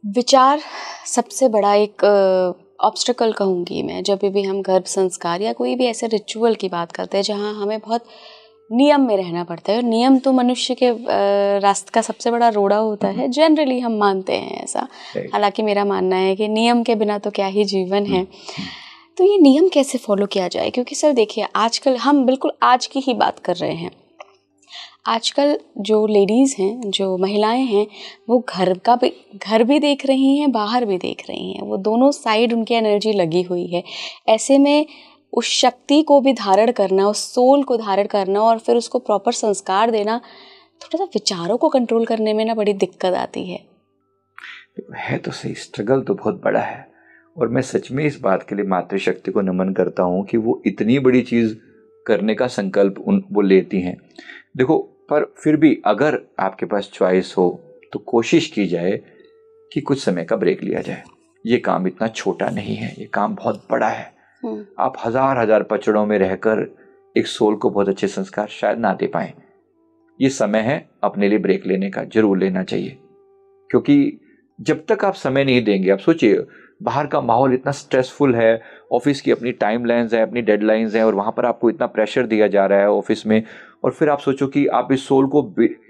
विचार सबसे बड़ा एक ऑब्स्टेकल कहूँगी मैं, जब भी हम गर्भ संस्कार या कोई भी ऐसे रिचुअल की बात करते हैं जहाँ हमें बहुत नियम में रहना पड़ता है, और नियम तो मनुष्य के रास्ते का सबसे बड़ा रोड़ा होता है, जनरली हम मानते हैं ऐसा। हालांकि मेरा मानना है कि नियम के बिना तो क्या ही जीवन है। तो ये नियम कैसे फॉलो किया जाए? क्योंकि सर देखिए, आजकल हम बिल्कुल आज की ही बात कर रहे हैं। आजकल जो लेडीज़ हैं, जो महिलाएं हैं, वो घर भी देख रही हैं, बाहर भी देख रही हैं, वो दोनों साइड उनकी एनर्जी लगी हुई है। ऐसे में उस शक्ति को भी धारण करना, उस सोल को धारण करना और फिर उसको प्रॉपर संस्कार देना, थोड़ा सा विचारों को कंट्रोल करने में ना बड़ी दिक्कत आती है। तो सही, स्ट्रगल तो बहुत बड़ा है, और मैं सच में इस बात के लिए मातृशक्ति को नमन करता हूँ कि वो इतनी बड़ी चीज़ करने का संकल्प वो लेती हैं। देखो, पर फिर भी अगर आपके पास चॉइस हो तो कोशिश की जाए कि कुछ समय का ब्रेक लिया जाए। ये काम इतना छोटा नहीं है, ये काम बहुत बड़ा है। आप हजार पचड़ों में रहकर एक सोल को बहुत अच्छे संस्कार शायद ना दे पाएं। ये समय है अपने लिए ब्रेक लेने का, जरूर लेना चाहिए, क्योंकि जब तक आप समय नहीं देंगे, आप सोचिए बाहर का माहौल इतना स्ट्रेसफुल है, ऑफिस की अपनी टाइमलाइंस है, अपनी डेडलाइंस है, और वहाँ पर आपको इतना प्रेशर दिया जा रहा है ऑफिस में, और फिर आप सोचो कि आप इस सोल को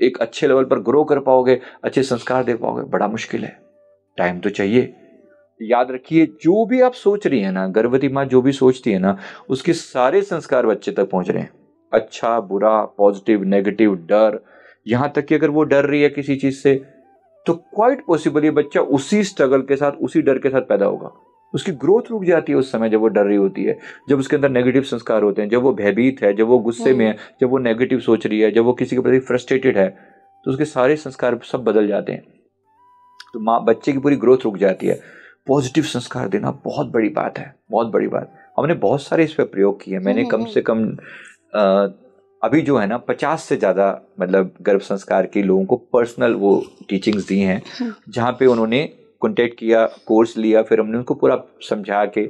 एक अच्छे लेवल पर ग्रो कर पाओगे, अच्छे संस्कार दे पाओगे, बड़ा मुश्किल है। टाइम तो चाहिए। याद रखिए, जो भी आप सोच रही है ना, गर्भवती माँ जो भी सोचती है ना, उसके सारे संस्कार बच्चे तक पहुंच रहे हैं। अच्छा बुरा, पॉजिटिव नेगेटिव, डर, यहाँ तक कि अगर वो डर रही है किसी चीज से तो क्वाइट पॉसिबल ये बच्चा उसी स्ट्रगल के साथ, उसी डर के साथ पैदा होगा। उसकी ग्रोथ रुक जाती है उस समय जब वो डर रही होती है, जब उसके अंदर नेगेटिव संस्कार होते हैं, जब वो भयभीत है, जब वो गुस्से में है, जब वो नेगेटिव सोच रही है, जब वो किसी के प्रति फ्रस्ट्रेटेड है, तो उसके सारे संस्कार सब बदल जाते हैं। तो माँ बच्चे की पूरी ग्रोथ रुक जाती है। पॉजिटिव संस्कार देना बहुत बड़ी बात है, बहुत बड़ी बात। हमने बहुत सारे इस पर प्रयोग किए। मैंने कम से कम अभी जो है ना 50 से ज़्यादा मतलब गर्भ संस्कार के लोगों को पर्सनल वो टीचिंग्स दी हैं, जहाँ पे उन्होंने कॉन्टेक्ट किया, कोर्स लिया, फिर हमने उनको पूरा समझा के।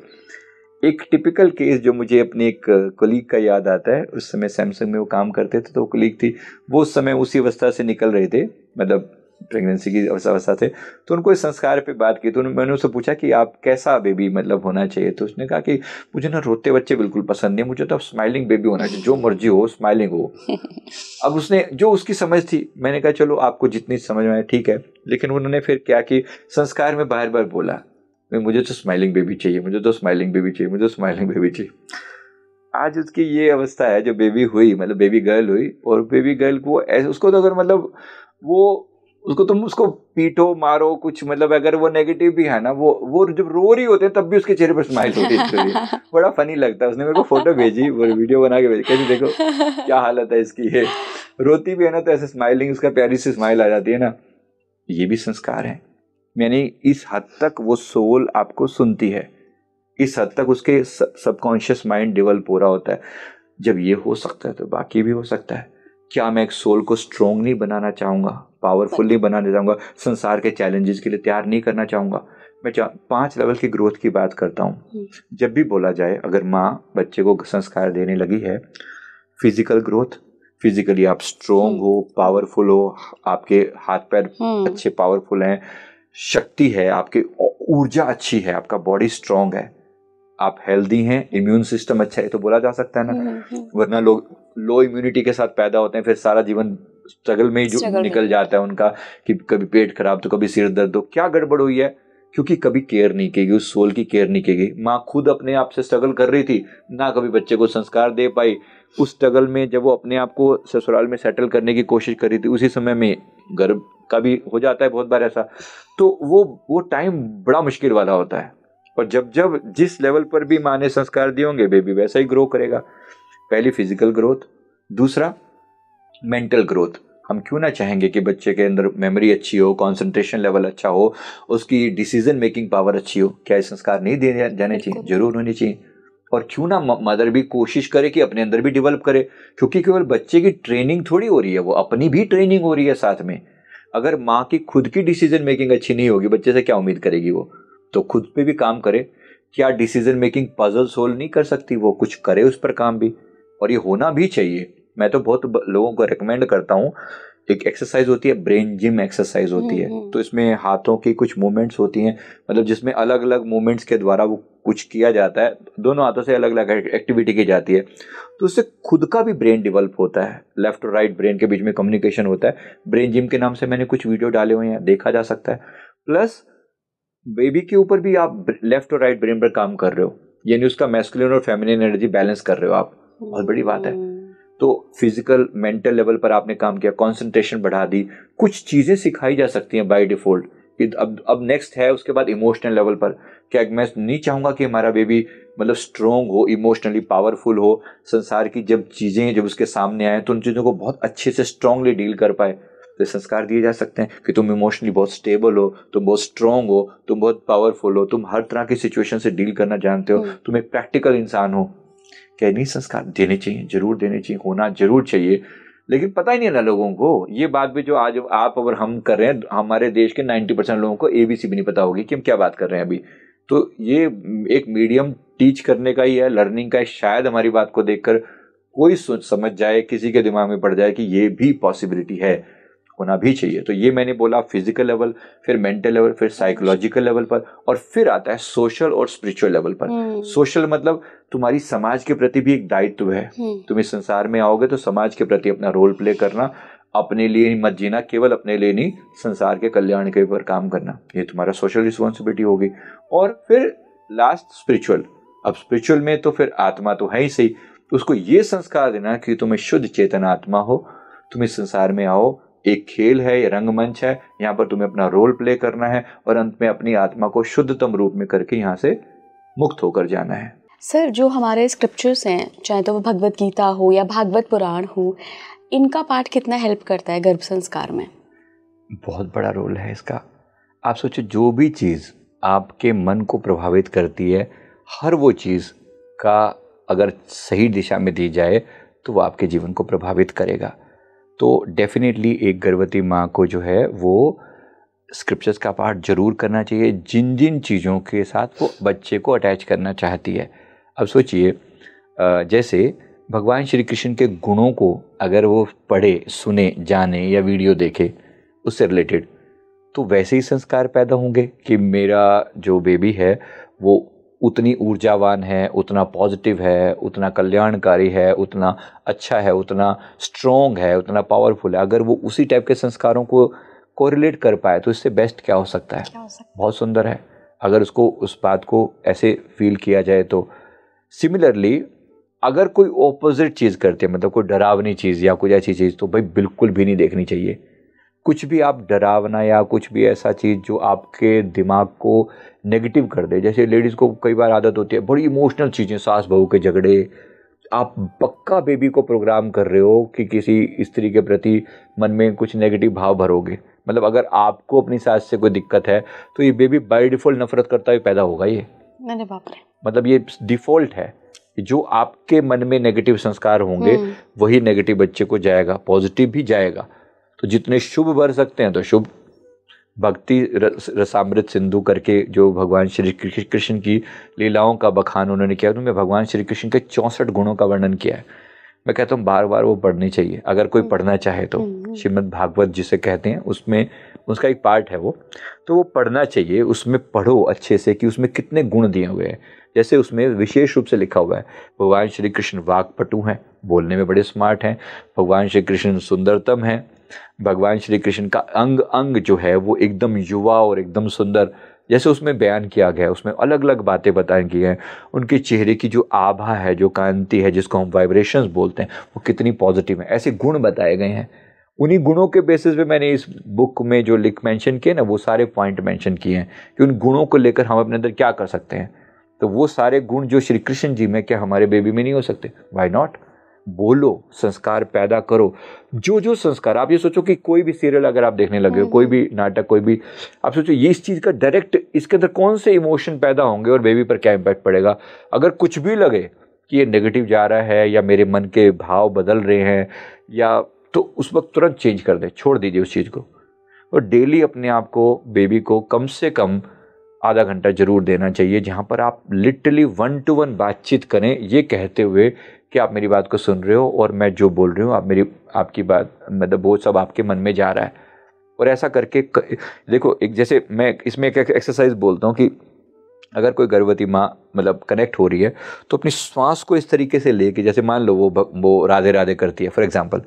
एक टिपिकल केस जो मुझे अपने एक कोलीग का याद आता है, उस समय सैमसंग में वो काम करते थे, तो कोलीग थी, वो उस समय उसी अवस्था से निकल रहे थे, मतलब प्रेगनेंसी की अवस्था थे। तो उनको इस संस्कार पे बात की, तो मैंने उससे पूछा कि आप कैसा बेबी मतलब होना चाहिए। तो उसने कहा कि मुझे ना रोते बच्चे बिल्कुल पसंद नहीं, मुझे तो स्माइलिंग बेबी होना चाहिए, जो मर्जी हो स्माइलिंग हो। अब उसने जो उसकी समझ थी, मैंने कहा चलो आपको जितनी समझ में आए ठीक है, लेकिन उन्होंने फिर क्या कि संस्कार में बार बार बोला मुझे तो स्माइलिंग बेबी चाहिए, मुझे तो स्माइलिंग बेबी चाहिए, मुझे तो स्माइलिंग बेबी चाहिए। आज उसकी ये अवस्था है, जो बेबी हुई मतलब बेबी गर्ल हुई, और बेबी गर्ल को ऐसे उसको तो अगर मतलब वो उसको तुम उसको पीटो मारो कुछ, मतलब अगर वो नेगेटिव भी है ना, वो जब रो रही होते हैं तब भी उसके चेहरे पर स्माइल होती है। बड़ा फनी लगता है। उसने मेरे को फोटो भेजी, वो वीडियो बना के भेजी, कहती देखो क्या हालत है इसकी, ये रोती भी है ना तो ऐसे स्माइलिंग, उसका प्यारी सी स्माइल आ जाती है ना। ये भी संस्कार है। यानी इस हद तक वो सोल आपको सुनती है, इस हद तक उसके सबकॉन्शियस माइंड डेवलप हो रहा होता है। जब ये हो सकता है तो बाकी भी हो सकता है। क्या मैं एक सोल को स्ट्रोंग नहीं बनाना चाहूँगा, पावरफुल नहीं बनाना चाहूँगा, संसार के चैलेंजेस के लिए तैयार नहीं करना चाहूँगा? मैं 5 लेवल की ग्रोथ की बात करता हूँ। जब भी बोला जाए, अगर माँ बच्चे को संस्कार देने लगी है, फिजिकल ग्रोथ, फिजिकली आप स्ट्रोंग हो, पावरफुल हो, आपके हाथ पैर अच्छे पावरफुल हैं, शक्ति है, आपकी ऊर्जा अच्छी है, आपका बॉडी स्ट्रांग है, आप हेल्दी हैं, इम्यून सिस्टम अच्छा है, तो बोला जा सकता है ना। वरना लोग लो इम्यूनिटी के साथ पैदा होते हैं, फिर सारा जीवन स्ट्रगल में ही निकल जाता है उनका, कि कभी पेट खराब तो कभी सिर दर्द हो। क्या गड़बड़ हुई है? क्योंकि कभी केयर नहीं की गई, उस सोल की केयर नहीं की गई। माँ खुद अपने आप से स्ट्रगल कर रही थी ना, कभी बच्चे को संस्कार दे पाई। उस स्ट्रगल में जब वो अपने आप को ससुराल में सेटल करने की कोशिश कर रही थी, उसी समय में गर्भ का भी हो जाता है बहुत बार ऐसा। तो वो टाइम बड़ा मुश्किल वाला होता है। और जब जिस लेवल पर भी माँ ने संस्कार दिए होंगे, बेबी वैसा ही ग्रो करेगा। पहली फिजिकल ग्रोथ, दूसरा मेंटल ग्रोथ। हम क्यों ना चाहेंगे कि बच्चे के अंदर मेमोरी अच्छी हो, कंसंट्रेशन लेवल अच्छा हो, उसकी डिसीजन मेकिंग पावर अच्छी हो। क्या संस्कार नहीं दिए जाने चाहिए? जरूर होनी चाहिए। और क्यों ना मदर भी कोशिश करे कि अपने अंदर भी डेवलप करे, क्योंकि केवल बच्चे की ट्रेनिंग थोड़ी हो रही है, वो अपनी भी ट्रेनिंग हो रही है साथ में। अगर माँ की खुद की डिसीजन मेकिंग अच्छी नहीं होगी, बच्चे से क्या उम्मीद करेगी वो? तो खुद पे भी काम करे। क्या डिसीजन मेकिंग पजल सोल्व नहीं कर सकती? वो कुछ करे उस पर काम भी, और ये होना भी चाहिए। मैं तो बहुत लोगों को रेकमेंड करता हूँ। एक एक्सरसाइज होती है, ब्रेन जिम एक्सरसाइज होती है। तो इसमें हाथों की कुछ मूवमेंट्स होती हैं, मतलब जिसमें अलग अलग मूवमेंट्स के द्वारा वो कुछ किया जाता है, दोनों हाथों से अलग अलग एक्टिविटी की जाती है। तो उससे खुद का भी ब्रेन डेवलप होता है, लेफ्ट और राइट ब्रेन के बीच में कम्युनिकेशन होता है। ब्रेन जिम के नाम से मैंने कुछ वीडियो डाले हुए हैं, देखा जा सकता है। प्लस बेबी के ऊपर भी आप लेफ्ट और राइट ब्रेन पर काम कर रहे हो, यानी उसका मैस्कुलिन और फेमिनिन एनर्जी बैलेंस कर रहे हो आप। बहुत बड़ी बात है। तो फिजिकल मेंटल लेवल पर आपने काम किया, कंसंट्रेशन बढ़ा दी, कुछ चीजें सिखाई जा सकती हैं बाय डिफॉल्ट कि अब नेक्स्ट है उसके बाद इमोशनल लेवल पर। क्या मैं नहीं चाहूंगा कि हमारा बेबी मतलब स्ट्रोंग हो, इमोशनली पावरफुल हो, संसार की जब चीजें जब उसके सामने आए तो उन चीजों को बहुत अच्छे से स्ट्रांगली डील कर पाए। तो संस्कार दिए जा सकते हैं कि तुम इमोशनली बहुत स्टेबल हो, तुम बहुत स्ट्रांग हो, तुम बहुत पावरफुल हो, तुम हर तरह की सिचुएशन से डील करना जानते हो, तुम एक प्रैक्टिकल इंसान हो। क्या नहीं संस्कार देने चाहिए? जरूर देने चाहिए, होना जरूर चाहिए। लेकिन पता ही नहीं ना लोगों को ये बात भी, जो आज आप और हम कर रहे हैं, हमारे देश के 90% लोगों को ABC भी नहीं पता होगी कि हम क्या बात कर रहे हैं अभी। तो ये एक मीडियम टीच करने का ही है, लर्निंग का है। शायद हमारी बात को देखकर कोई समझ जाए, किसी के दिमाग में पड़ जाए कि ये भी पॉसिबिलिटी है, होना भी चाहिए। तो ये मैंने बोला फिजिकल लेवल, फिर मेंटल लेवल, फिर साइकोलॉजिकल लेवल पर, और फिर आता है सोशल और स्पिरिचुअल लेवल पर। सोशल मतलब तुम्हारी समाज के प्रति भी एक दायित्व है। तुम इस संसार में आओगे तो समाज के प्रति अपना रोल प्ले करना, अपने लिए मत जीना, केवल अपने लिए नहीं, संसार के कल्याण के ऊपर काम करना, ये तुम्हारा सोशल रिस्पॉन्सिबिलिटी होगी। और फिर लास्ट स्पिरिचुअल। अब स्पिरिचुअल में तो फिर आत्मा तो है ही सही, तो उसको ये संस्कार देना कि तुम शुद्ध चेतन आत्मा हो, तुम इस संसार में आओ, एक खेल है, ये रंगमंच है, यहाँ पर तुम्हें अपना रोल प्ले करना है और अंत में अपनी आत्मा को शुद्धतम रूप में करके यहाँ से मुक्त होकर जाना है। सर, जो हमारे स्क्रिप्चर्स हैं, चाहे तो वो भगवत गीता हो या भागवत पुराण हो, इनका पाठ कितना हेल्प करता है गर्भ संस्कार में? बहुत बड़ा रोल है इसका। आप सोचो, जो भी चीज़ आपके मन को प्रभावित करती है, हर वो चीज़ का अगर सही दिशा में दी जाए तो वो आपके जीवन को प्रभावित करेगा। तो डेफिनेटली एक गर्भवती माँ को जो है वो स्क्रिप्चर्स का पाठ जरूर करना चाहिए, जिन जिन चीज़ों के साथ वो बच्चे को अटैच करना चाहती है। अब सोचिए, जैसे भगवान श्री कृष्ण के गुणों को अगर वो पढ़े, सुने, जाने या वीडियो देखे उससे रिलेटेड, तो वैसे ही संस्कार पैदा होंगे कि मेरा जो बेबी है वो उतनी ऊर्जावान है, उतना पॉजिटिव है, उतना कल्याणकारी है, उतना अच्छा है, उतना स्ट्रॉन्ग है, उतना पावरफुल है। अगर वो उसी टाइप के संस्कारों को कोरिलेट कर पाए तो इससे बेस्ट क्या हो सकता है? बहुत सुंदर है अगर उसको उस बात को ऐसे फील किया जाए। तो सिमिलरली अगर कोई ऑपोजिट चीज़ करते हैं, मतलब कोई डरावनी चीज़ या कुछ ऐसी चीज़, तो भाई बिल्कुल भी नहीं देखनी चाहिए। कुछ भी आप डरावना या कुछ भी ऐसा चीज़ जो आपके दिमाग को नेगेटिव कर दे, जैसे लेडीज़ को कई बार आदत होती है बड़ी इमोशनल चीज़ें, सास बहू के झगड़े, आप पक्का बेबी को प्रोग्राम कर रहे हो कि किसी स्त्री के प्रति मन में कुछ नेगेटिव भाव भरोगे। मतलब अगर आपको अपनी सास से कोई दिक्कत है तो ये बेबी बाय डिफॉल्ट नफरत करता हुआ पैदा होगा। ये मैंने बाप रे, मतलब ये डिफॉल्ट है। जो आपके मन में नेगेटिव संस्कार होंगे वही नेगेटिव बच्चे को जाएगा, पॉजिटिव भी जाएगा। तो जितने शुभ भर सकते हैं तो शुभ। भक्ति रसामृत सिंधु करके जो भगवान श्री कृष्ण की लीलाओं का बखान उन्होंने किया, उन्होंने भगवान श्री कृष्ण के 64 गुणों का वर्णन किया है। मैं कहता हूँ बार बार वो पढ़नी चाहिए अगर कोई पढ़ना चाहे तो। श्रीमद् भागवत जिसे कहते हैं उसमें उसका एक पार्ट है वो, तो वो पढ़ना चाहिए। उसमें पढ़ो अच्छे से कि उसमें कितने गुण दिए हुए हैं। जैसे उसमें विशेष रूप से लिखा हुआ है भगवान श्री कृष्ण वाक्पटु हैं, बोलने में बड़े स्मार्ट हैं। भगवान श्री कृष्ण सुंदरतम हैं। भगवान श्री कृष्ण का अंग अंग जो है वो एकदम युवा और एकदम सुंदर, जैसे उसमें बयान किया गया है। उसमें अलग अलग बातें बताई गई हैं। उनके चेहरे की जो आभा है, जो कांति है, जिसको हम वाइब्रेशंस बोलते हैं, वो कितनी पॉजिटिव है। ऐसे गुण बताए गए हैं। उन्हीं गुणों के बेसिस पे मैंने इस बुक में जो मेंशन किए ना, वो सारे पॉइंट मेंशन किए हैं कि उन गुणों को लेकर हम अपने अंदर क्या कर सकते हैं। तो वो सारे गुण जो श्री कृष्ण जी में, क्या हमारे बेबी में नहीं हो सकते? Why not? बोलो, संस्कार पैदा करो। जो जो संस्कार, आप ये सोचो कि कोई भी सीरियल अगर आप देखने लगे हो, कोई भी नाटक, कोई भी, आप सोचो ये इस चीज़ का डायरेक्ट इसके अंदर कौन से इमोशन पैदा होंगे और बेबी पर क्या इम्पैक्ट पड़ेगा। अगर कुछ भी लगे कि ये नेगेटिव जा रहा है या मेरे मन के भाव बदल रहे हैं, या तो उस वक्त तुरंत चेंज कर दे, छोड़ दीजिए उस चीज़ को। और डेली अपने आप को, बेबी को कम से कम आधा घंटा जरूर देना चाहिए, जहाँ पर आप लिटरली 1-to-1 बातचीत करें, ये कहते हुए कि आप मेरी बात को सुन रहे हो और मैं जो बोल रही हूँ आपकी बात, मतलब वो सब आपके मन में जा रहा है। और ऐसा करके देखो, एक जैसे मैं इसमें एक एक्सरसाइज बोलता हूँ कि अगर कोई गर्भवती माँ मतलब कनेक्ट हो रही है तो अपनी श्वास को इस तरीके से लेके, जैसे मान लो वो राधे राधे करती है फॉर एग्जांपल,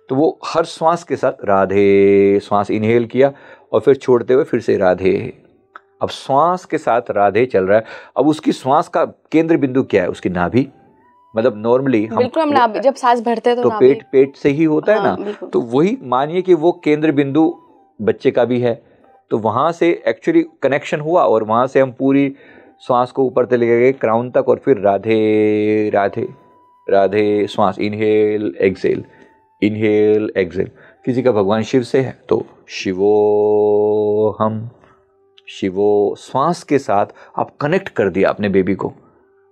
तो वो हर श्वास के साथ राधे, श्वास इनहेल किया और फिर छोड़ते हुए फिर से राधे। अब श्वास के साथ राधे चल रहा है। अब उसकी श्वास का केंद्र बिंदु क्या है? उसकी नाभि। मतलब नॉर्मली हम जब सांस भरते हैं तो पेट से ही होता है ना, तो वही मानिए कि वो केंद्र बिंदु बच्चे का भी है। तो वहां से एक्चुअली कनेक्शन हुआ और वहां से हम पूरी श्वास को ऊपर तक ले गए क्राउन तक, और फिर राधे राधे राधे, श्वास इनहेल एक्सेल, इनहेल एक्सेल। किसी का भगवान शिव से है तो शिवो हम, शिवो, श्वास के साथ आप कनेक्ट कर दिया अपने बेबी को।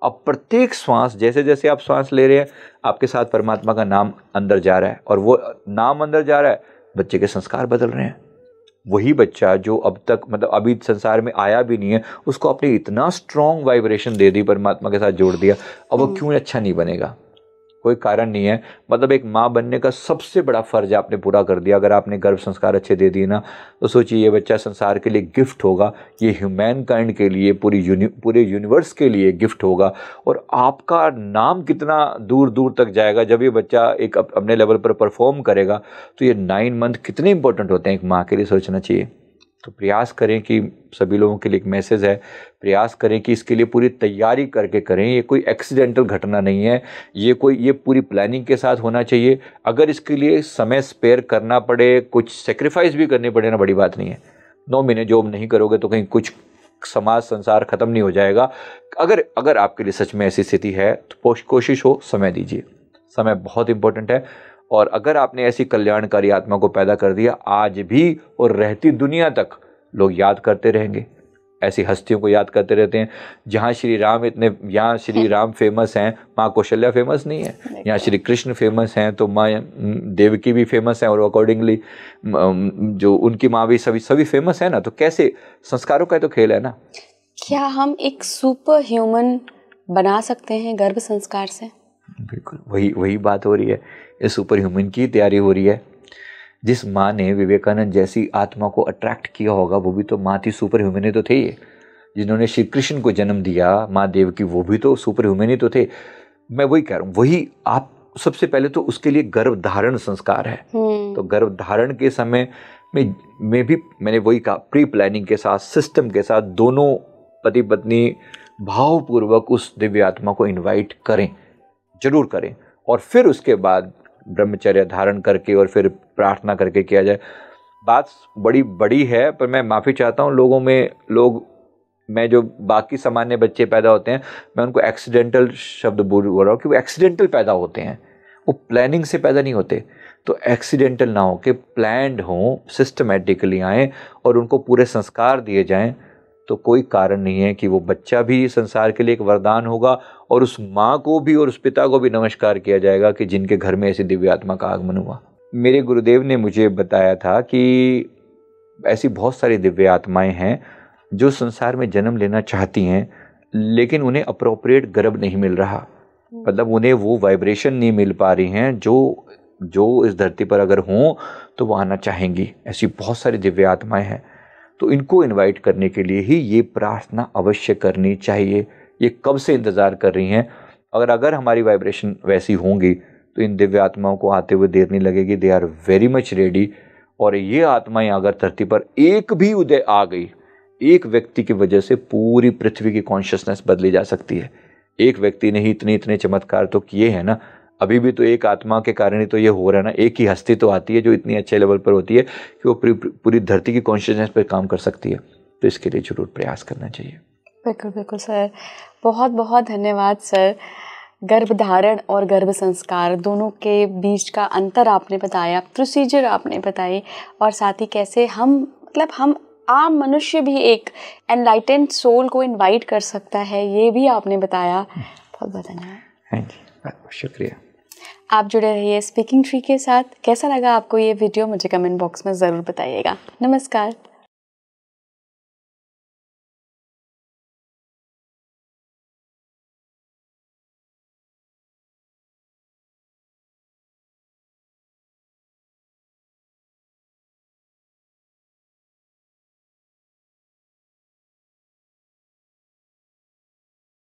अब प्रत्येक श्वास, जैसे जैसे आप श्वास ले रहे हैं, आपके साथ परमात्मा का नाम अंदर जा रहा है, और वो नाम अंदर जा रहा है, बच्चे के संस्कार बदल रहे हैं। वही बच्चा जो अब तक मतलब अभी संसार में आया भी नहीं है, उसको आपने इतना स्ट्रॉन्ग वाइब्रेशन दे दी, परमात्मा के साथ जोड़ दिया, अब वो क्यों अच्छा नहीं बनेगा? कोई कारण नहीं है। मतलब एक माँ बनने का सबसे बड़ा फर्ज आपने पूरा कर दिया। अगर आपने गर्भ संस्कार अच्छे दे दिए ना, तो सोचिए ये बच्चा संसार के लिए गिफ्ट होगा, ये ह्यूमैन काइंड के लिए, पूरे यूनिवर्स के लिए गिफ्ट होगा। और आपका नाम कितना दूर दूर तक जाएगा जब ये बच्चा एक अपने लेवल पर परफॉर्म करेगा। तो ये 9 मंथ कितने इंपॉर्टेंट होते हैं एक माँ के लिए, सोचना चाहिए। तो प्रयास करें कि सभी लोगों के लिए एक मैसेज है, प्रयास करें कि इसके लिए पूरी तैयारी करके करें। ये कोई एक्सीडेंटल घटना नहीं है, ये पूरी प्लानिंग के साथ होना चाहिए। अगर इसके लिए समय स्पेयर करना पड़े, कुछ सेक्रीफाइस भी करने पड़े ना, बड़ी बात नहीं है। 9 महीने जॉब नहीं करोगे तो कहीं कुछ समाज संसार खत्म नहीं हो जाएगा। अगर आपके लिए सच में ऐसी स्थिति है तो कोशिश हो, समय दीजिए। समय बहुत इंपॉर्टेंट है। और अगर आपने ऐसी कल्याणकारी आत्मा को पैदा कर दिया, आज भी और रहती दुनिया तक लोग याद करते रहेंगे, ऐसी हस्तियों को याद करते रहते हैं। जहाँ श्री राम फेमस हैं, माँ कौशल्या फेमस नहीं है। यहाँ श्री कृष्ण फेमस हैं तो माँ देवकी भी फेमस है, और अकॉर्डिंगली जो उनकी माँ भी सभी फेमस है ना। तो कैसे संस्कारों का तो खेल है ना। क्या हम एक सुपर ह्यूमन बना सकते हैं गर्भ संस्कार से? बिल्कुल, वही बात हो रही है। इस सुपर ह्यूमन की तैयारी हो रही है। जिस माँ ने विवेकानंद जैसी आत्मा को अट्रैक्ट किया होगा, वो भी तो माँ थी, सुपर ह्यूमन ही तो थे ये। जिन्होंने श्री कृष्ण को जन्म दिया, माँ देवकी, वो भी तो सुपर ह्यूमन ही तो थे। मैं वही कह रहा हूँ, वही आप सबसे पहले तो उसके लिए गर्भधारण संस्कार है। तो गर्भधारण के समय में भी मैंने वही कहा, प्री प्लानिंग के साथ, सिस्टम के साथ, दोनों पति पत्नी भावपूर्वक उस दिव्य आत्मा को इन्वाइट करें, जरूर करें। और फिर उसके बाद ब्रह्मचर्य धारण करके और फिर प्रार्थना करके किया जाए। बात बड़ी है, पर मैं माफ़ी चाहता हूँ। मैं जो बाकी सामान्य बच्चे पैदा होते हैं, मैं उनको एक्सीडेंटल शब्द बोल रहा हूँ कि वो एक्सीडेंटल पैदा होते हैं, वो प्लानिंग से पैदा नहीं होते। तो एक्सीडेंटल ना हो के प्लान्ड हों, सिस्टमेटिकली आएँ और उनको पूरे संस्कार दिए जाएँ। तो कोई कारण नहीं है कि वो बच्चा भी संसार के लिए एक वरदान होगा, और उस माँ को भी और उस पिता को भी नमस्कार किया जाएगा कि जिनके घर में ऐसी दिव्य आत्मा का आगमन हुआ। मेरे गुरुदेव ने मुझे बताया था कि ऐसी बहुत सारी दिव्य आत्माएं हैं जो संसार में जन्म लेना चाहती हैं, लेकिन उन्हें अप्रोप्रिएट गर्भ नहीं मिल रहा। मतलब उन्हें वो वाइब्रेशन नहीं मिल पा रही हैं जो इस धरती पर अगर हों तो वो आना चाहेंगी। ऐसी बहुत सारी दिव्य आत्माएं हैं। तो इनको इनवाइट करने के लिए ही ये प्रार्थना अवश्य करनी चाहिए। ये कब से इंतज़ार कर रही हैं। अगर हमारी वाइब्रेशन वैसी होंगी तो इन दिव्य आत्माओं को आते हुए देर नहीं लगेगी। They are very much ready. और ये आत्माएं अगर धरती पर एक भी उदय आ गई, एक व्यक्ति की वजह से पूरी पृथ्वी की कॉन्शियसनेस बदली जा सकती है। एक व्यक्ति ने ही इतने चमत्कार तो किए हैं ना। अभी भी तो एक आत्मा के कारण ही तो ये हो रहा है ना। एक ही हस्ती तो आती है जो इतनी अच्छे लेवल पर होती है कि वो पूरी धरती की कॉन्शियसनेस पर काम कर सकती है। तो इसके लिए जरूर प्रयास करना चाहिए। बिल्कुल सर, बहुत बहुत धन्यवाद सर। गर्भधारण और गर्भ संस्कार दोनों के बीच का अंतर आपने बताया, प्रोसीजर आपने बताई, और साथ ही कैसे हम आम मनुष्य भी एक एनलाइटेंड सोल को इनवाइट कर सकता है, ये भी आपने बताया। बहुत बहुत धन्यवाद। हाँ जी, बहुत शुक्रिया। आप जुड़े रहिए स्पीकिंग ट्री के साथ। कैसा लगा आपको ये वीडियो, मुझे कमेंट बॉक्स में ज़रूर बताइएगा। नमस्कार।